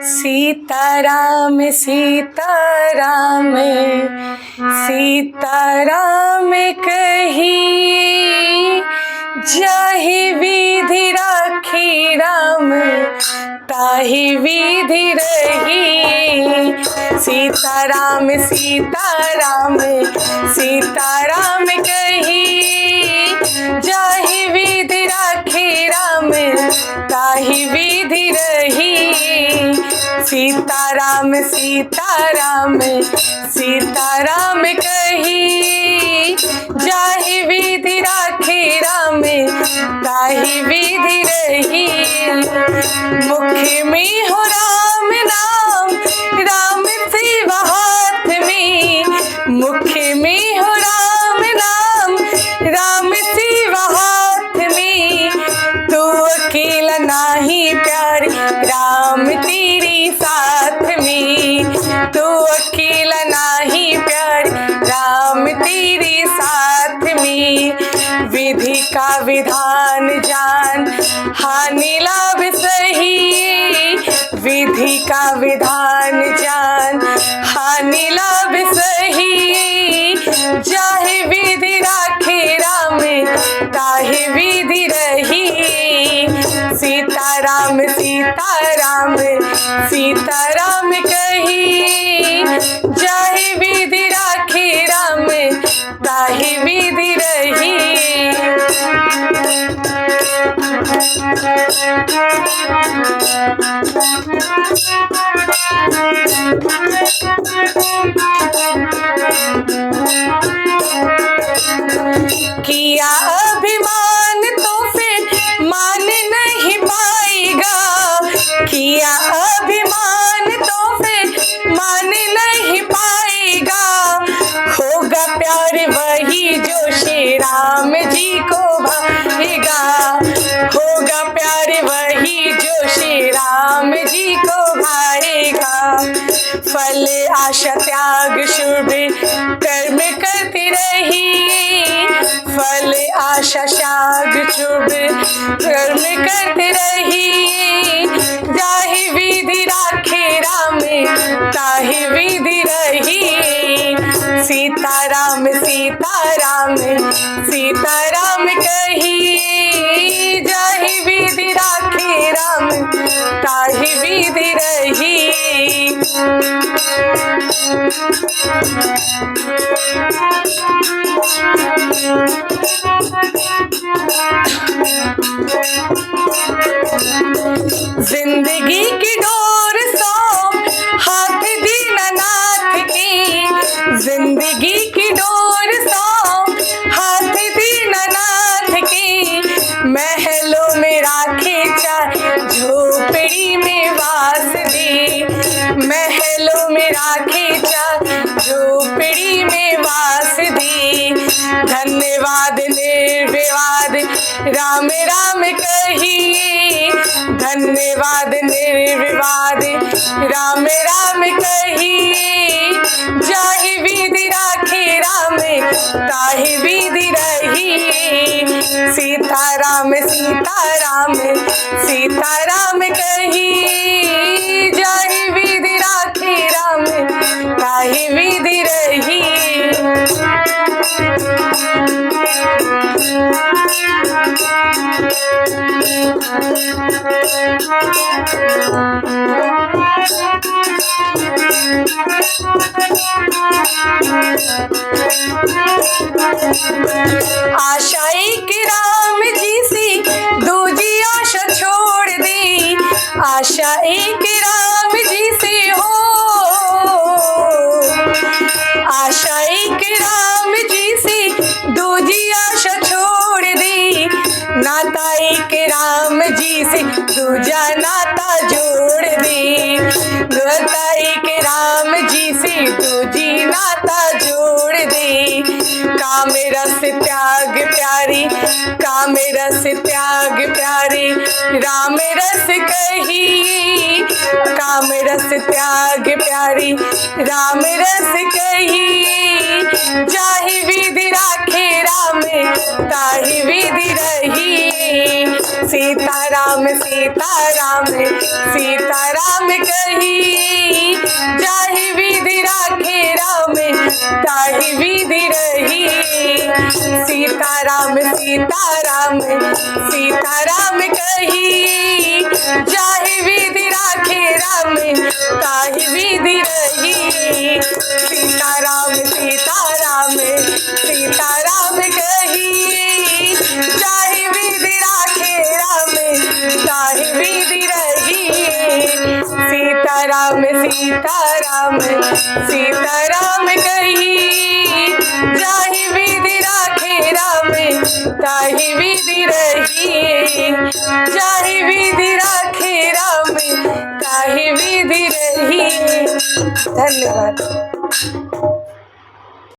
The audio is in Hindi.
सीताराम सीताराम सीताराम कही, जाहि विधि राखी राम ताहि विधि रही। सीताराम सीताराम सीताराम कही, जाहि विधि राखी राम ताहि विधि रही। सीताराम सीताराम सीताराम कही, जाहि विधि राखी राम ताहि विधि रही। मुख में हो राम नाम राम शिव हाथ में, मुख में हो राम नाम राम शिव हाथ में। तू अकेला नाही प्यारे राम तेरे साथ में, तू अकेला नाही प्यारे राम तेरे साथ में। विधि का विधान जान हानि लाभ सही, विधि का विधान जान हानि लाभ सही। जाहि विधि राखे राम ताहि विधि रही। सीताराम सीताराम सीताराम कही, जाहि विधि राखे राम ताहि विधि रही। किया अभिमान तो फिर मान नहीं पाएगा, किया अभिमान तो फिर मान नहीं पाएगा। होगा प्यार वही जो श्री राम जी को भाएगा, होगा प्यार वही जो श्री राम जी को भाएगा। फल आशा त्याग शुभ कर्म करती रही, फल आशा त्याग शुभ कर्म करती रही। जाहि विधि राखे राम ताहि विधि रही। सीताराम सीताराम सीताराम कही, जाहि विधि राखे राम ताहि विधि रही। जिंदगी की डोर सौंप हाथ दीनानाथ की, जिंदगी की डोर सौंप हाथ दीनानाथ की। महलों में राखे चाहे झोपड़ी में वास दी, महलों में राखे चाहे झोपड़ी में वास दी। धन्यवाद निर्विवाद राम राम कही, धन्यवाद निर्विवाद राम राम कही। जाहि विधि राखे राम ताहि विधि रही। सीताराम सीताराम सीताराम कही, जाहि विधि राखे राम ताहि विधि रही। आशा एक राम जी सी दूजी आशा छोड़ दी, आशा एक राम जी से हो, आशा एक राम जी से दूजी आशा छोड़ दी। नाता एक राम जी से दूजा नाता जोड़ दी, नाता एक राम जी से दूजी नाता जोड़ दी। काम रस त्याग प्यारी, काम रस त्याग प्यारी राम रस कही, काम रस त्याग प्यारी राम रस कही। जाहि विधि राखे राम ताहि विधि रही। सीताराम सीताराम सीताराम सीताराम सीताराम सीताराम कही, जाहि विधि राखे राम ताहि विधि रही। सीताराम सीताराम सीताराम कही, जाहि विधि राखे राम ताहि विधि रही। सीताराम सीताराम सीताराम कही, जाहि विधि राखे राम ताहि विधि रही। जाहि विधि राखे राम ताहि विधि रही। धन्यवाद।